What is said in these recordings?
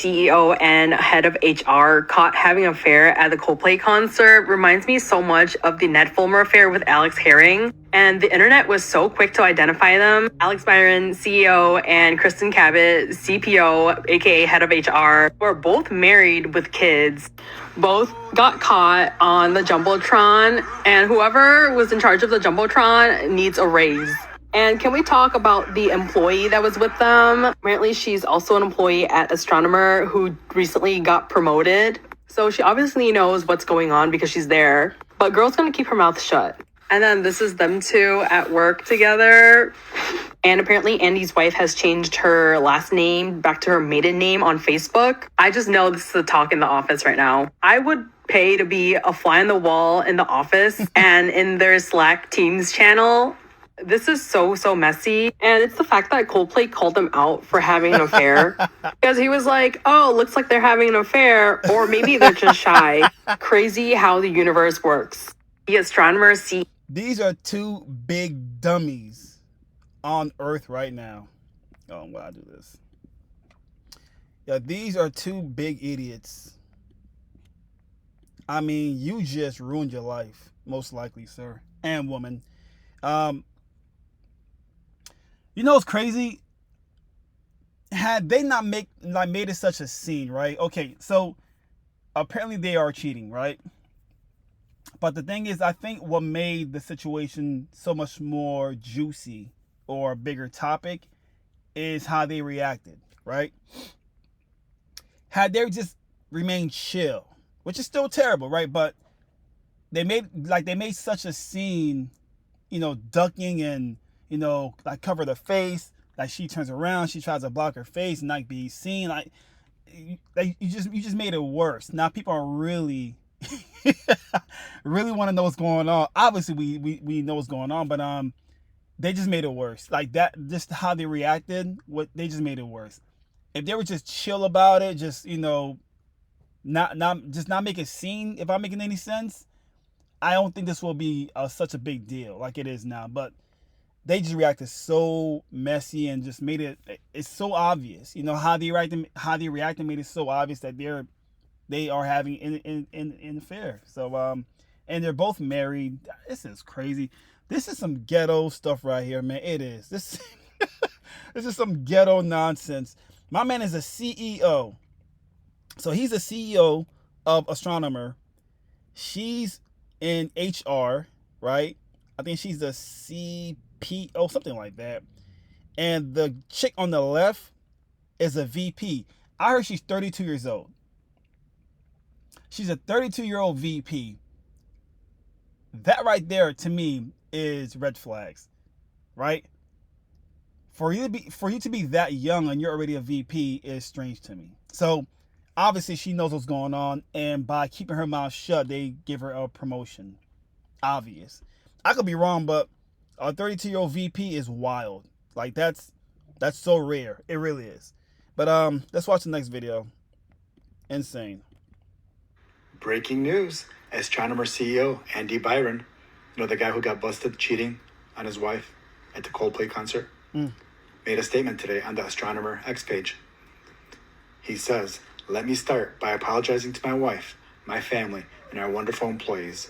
CEO and head of HR caught having an affair at the Coldplay concert reminds me so much of the Ned Fulmer affair with Alex Herring. And the internet was so quick to identify them. Alex Byron, CEO, and Kristen Cabot, CPO, aka head of HR, were both married with kids. Both got caught on the Jumbotron, and whoever was in charge of the Jumbotron needs a raise. And can we talk about the employee that was with them? Apparently, she's also an employee at Astronomer who recently got promoted. So she obviously knows what's going on because she's there. But girl's gonna keep her mouth shut. And then this is them two at work together. And apparently Andy's wife has changed her last name back to her maiden name on Facebook. I just know this is the talk in the office right now. I would pay to be a fly on the wall in the office and in their Slack Teams channel. This is so messy. And it's the fact that Coldplay called them out for having an affair. Because he was like, oh, looks like they're having an affair. Or maybe they're just shy. Crazy how the universe works. The astronomer see. These are two big dummies on Earth right now. Oh, I'm glad I do this. Yeah, these are two big idiots. I mean, you just ruined your life, most likely, sir and woman. You know what's crazy? Had they not made it such a scene, right? Okay, so apparently they are cheating, right? But the thing is, I think what made the situation so much more juicy or a bigger topic is how they reacted, right? Had they just remained chill, which is still terrible, right? But they made such a scene, ducking and, like cover the face, like she turns around, she tries to block her face and not be seen. Like you just made it worse. Now people are really really want to know what's going on. Obviously we know what's going on, but they just made it worse. Like that, just how they reacted, they just made it worse. If they were just chill about it, just not make a scene, if I'm making any sense, I don't think this will be such a big deal like it is now. But they just reacted so messy and just made it's so obvious. How they reacted made it so obvious that they are having an affair. So and they're both married. This is crazy. This is some ghetto stuff right here, man. It is. This is some ghetto nonsense. My man is a CEO. So he's a CEO of Astronomer. She's in HR, right? I think she's the CPO, something like that. And the chick on the left is a VP. I heard she's 32 years old. She's a 32-year-old VP. That right there, to me, is red flags, right? For you to be that young and you're already a VP is strange to me. So obviously she knows what's going on, and by keeping her mouth shut, they give her a promotion. Obvious. I could be wrong, but a 32-year-old VP is wild. Like that's so rare. It really is. But let's watch the next video. Insane. Breaking news. Astronomer CEO Andy Byron, the guy who got busted cheating on his wife at the Coldplay concert, made a statement today on the Astronomer X page. He says, "Let me start by apologizing to my wife, my family, and our wonderful employees.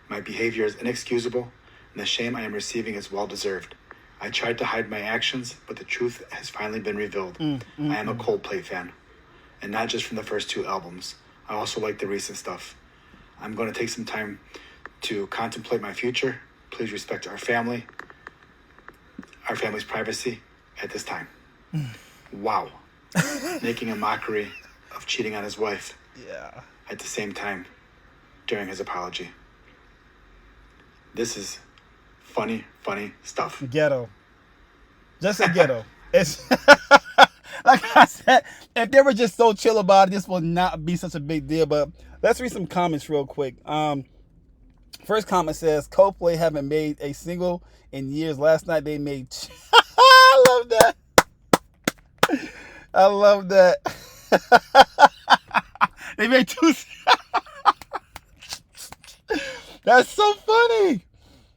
My behavior is inexcusable, and the shame I am receiving is well-deserved. I tried to hide my actions, but the truth has finally been revealed. I am a Coldplay fan, and not just from the first two albums. I also like the recent stuff. I'm going to take some time to contemplate my future. Please respect our family's privacy at this time." Wow. Making a mockery of cheating on his wife. Yeah. At the same time during his apology. This is funny stuff. Ghetto. Just a ghetto. It's like I said, if they were just so chill about it, this will not be such a big deal. But let's read some comments real quick. First comment says, Coldplay haven't made a single in years. Last night they made... I love that. I love that. They made two... That's so funny.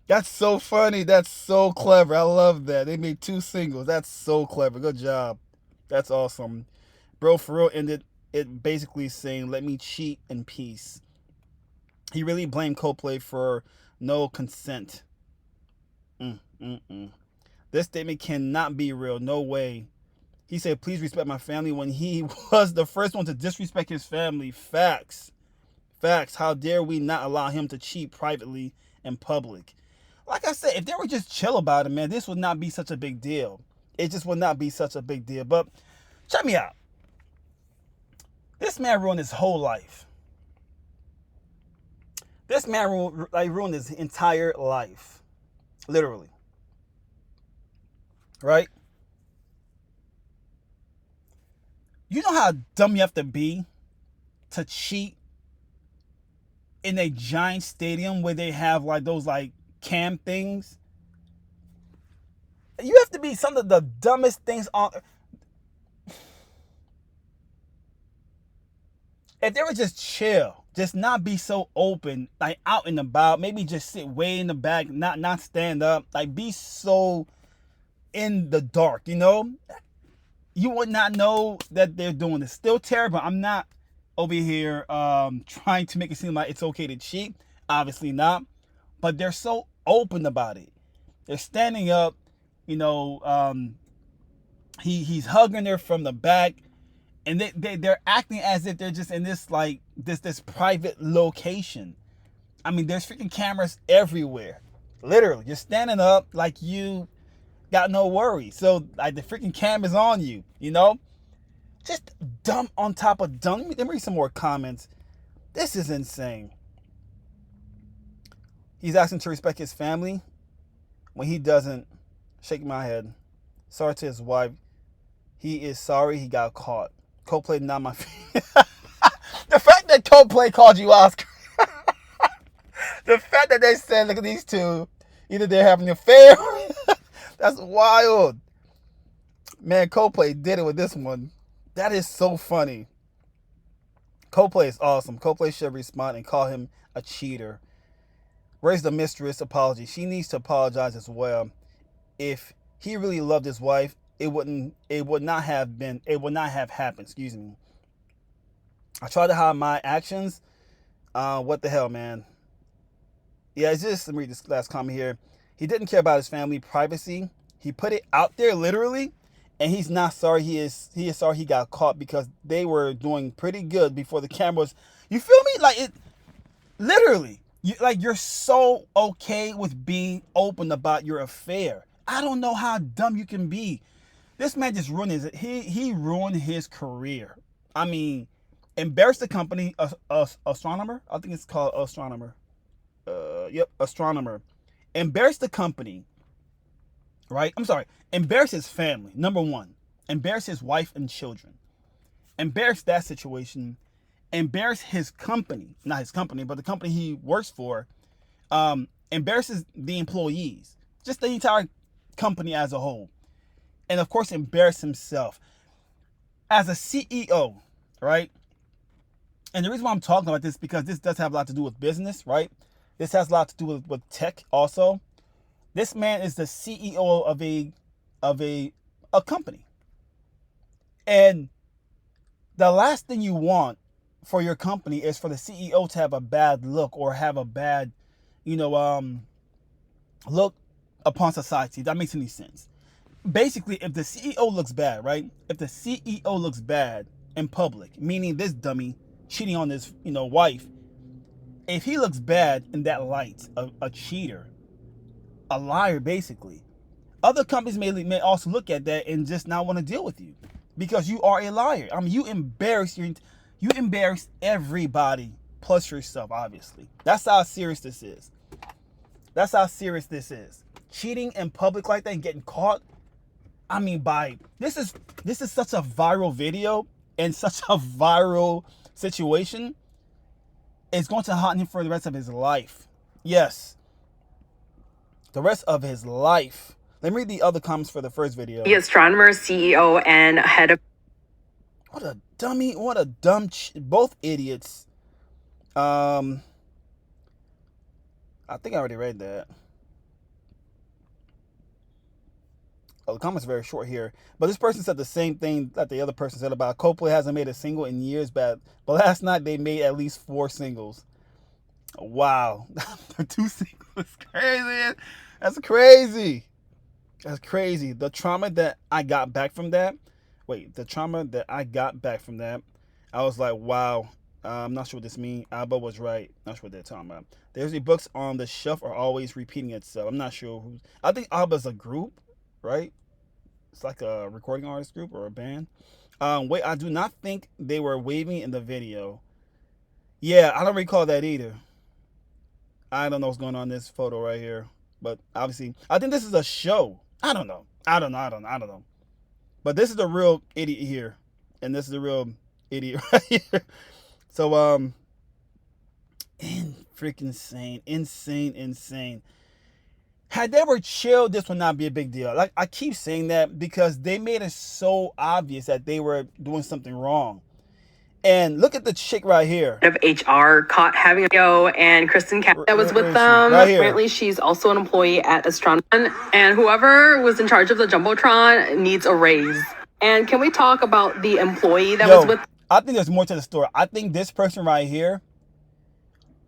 That's so funny. That's so clever. I love that. They made two singles. That's so clever. Good job. That's awesome. Bro, for real, ended it basically saying, "Let me cheat in peace." He really blamed Coldplay for no consent. This statement cannot be real. No way. He said, "Please respect my family," when he was the first one to disrespect his family. Facts. Facts. How dare we not allow him to cheat privately in public? Like I said, if they were just chill about it, man, this would not be such a big deal. It just would not be such a big deal. But check me out. This man ruined his whole life. This man ruined his entire life. Literally. Right? You know how dumb you have to be to cheat in a giant stadium where they have like those like cam things? You have to be some of the dumbest things on. If they were just chill, just not be so open, like out and about, maybe just sit way in the back, not stand up, like be so in the dark, you know? You would not know that they're doing this. Still terrible. I'm not over here trying to make it seem like it's okay to cheat. Obviously not. But they're so open about it. They're standing up, you know, he's hugging her from the back, and they're acting as if they're just in this like this private location. I mean, there's freaking cameras everywhere. Literally, you're standing up like you got no worries. So like the freaking camera's on you, you know? Just dumb on top of dumb. Let me read some more comments. This is insane. He's asking to respect his family when he doesn't. Shake my head. Sorry to his wife. He is sorry he got caught. Coldplay, not my The fact that Coldplay called you Oscar. The fact that they said, look at these two. Either they're having an affair. That's wild. Man, Coldplay did it with this one. That is so funny. Coldplay is awesome. Coldplay should respond and call him a cheater. Raise the mistress apology. She needs to apologize as well. If he really loved his wife, it would not have happened. Excuse me. I tried to hide my actions. What the hell, man? Yeah, it's just, let me read this last comment here. He didn't care about his family privacy. He put it out there literally, and he's not sorry. He is sorry he got caught because they were doing pretty good before the cameras. You feel me? Like it, literally. You're so okay with being open about your affair. I don't know how dumb you can be. This man just ruined he ruined his career. I mean, embarrassed the company, astronomer. I think it's called astronomer. Astronomer. Embarrassed the company. Right? I'm sorry. Embarrass his family. Number one. Embarrass his wife and children. Embarrass that situation. Embarrass his company. Not his company, but the company he works for. Embarrasses the employees. Just the entire company as a whole. And of course, embarrass himself. As a CEO, right? And the reason why I'm talking about this is because this does have a lot to do with business, right? This has a lot to do with tech also. This man is the CEO of a company. And the last thing you want for your company is for the CEO to have a bad look or have a bad, look upon society. If that makes any sense. Basically, if the CEO looks bad, right? If the CEO looks bad in public, meaning this dummy cheating on his, wife, if he looks bad in that light, a cheater, a liar, basically, other companies may also look at that and just not want to deal with you because you are a liar. I mean, you embarrass everybody plus yourself. Obviously, that's how serious this is. That's how serious this is. Cheating in public like that and getting caught. I mean, this is such a viral video and such a viral situation. It's going to haunt him for the rest of his life. Yes. The rest of his life. Let me read the other comments for the first video. The astronomer, CEO, and head of... What a dummy. What a dumb... both idiots. I think I already read that. Oh, the comments are very short here. But this person said the same thing that the other person said about Coldplay hasn't made a single in years, but last night they made at least 4 singles. Wow. 2 singles. Crazy. That's crazy. That's crazy. The trauma that I got back from that. I was like, wow. I'm not sure what this means. Abba was right. Not sure what they're talking about. There's the books on the shelf are always repeating itself. I'm not sure who. I think Abba's a group, right? It's like a recording artist group or a band. Wait, I do not think they were waving in the video. Yeah, I don't recall that either. I don't know what's going on in this photo right here. But obviously, I think this is a show. I don't know. But this is the real idiot here. And this is the real idiot right here. So, freaking insane. Had they ever chilled, this would not be a big deal. Like, I keep saying that because they made it so obvious that they were doing something wrong. And look at the chick right here. Of HR caught having a video, and Kristen Cat that was with them. Right here. Apparently, she's also an employee at Astronomy, and whoever was in charge of the jumbotron needs a raise. And can we talk about the employee that was with? I think there's more to the story. I think this person right here,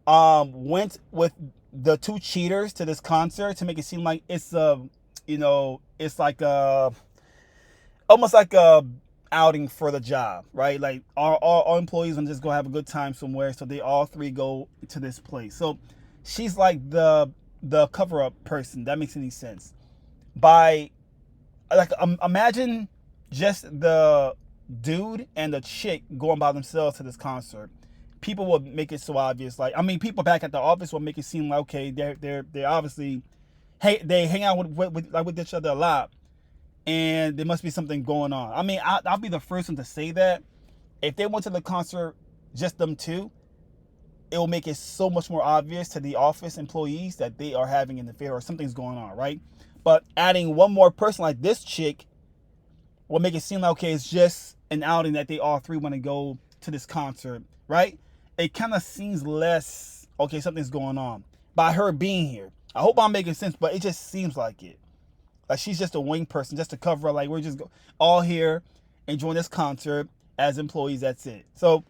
went with the 2 cheaters to this concert to make it seem like it's it's like almost like a outing for the job, right? Like all employees want to just go have a good time somewhere, so they all 3 go to this place. So she's like the cover up person. That makes any sense? By like imagine just the dude and the chick going by themselves to this concert. People will make it so obvious. Like, I mean, people back at the office will make it seem like, okay, they're obviously, hey, they hang out with each other a lot, and there must be something going on. I mean, I'll be the first one to say that if they went to the concert just them 2, it will make it so much more obvious to the office employees that they are having an affair or something's going on, right? But adding one more person like this chick will make it seem like, okay, it's just an outing that they all 3 want to go to this concert, right? It kind of seems less, okay, something's going on by her being here. I hope I'm making sense, but it just seems like it. Like she's just a wing person, just to cover up, like we're just all here enjoying this concert as employees, that's it. So,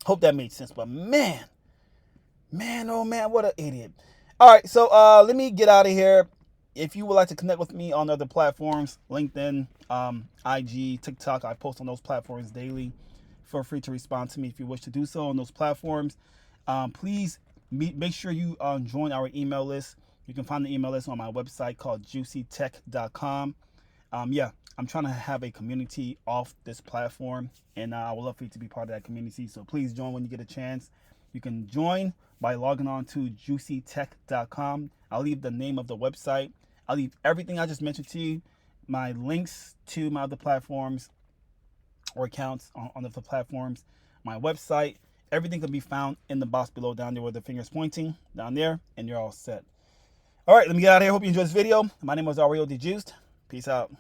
hope that made sense. But man, oh man, what an idiot. All right, so let me get out of here. If you would like to connect with me on other platforms, LinkedIn, IG, TikTok, I post on those platforms daily. Feel free to respond to me if you wish to do so on those platforms. Please make sure you join our email list. You can find the email list on my website called juicytech.com. I'm trying to have a community off this platform, and I would love for you to be part of that community. So please join when you get a chance. You can join by logging on to juicytech.com. I'll leave the name of the website. I'll leave everything I just mentioned to you, my links to my other platforms or accounts on the platforms, my website. Everything can be found in the box below down there where the finger's pointing down there, and you're all set. All right, let me get out of here. Hope you enjoyed this video. My name was Ario the Juiced. Peace out.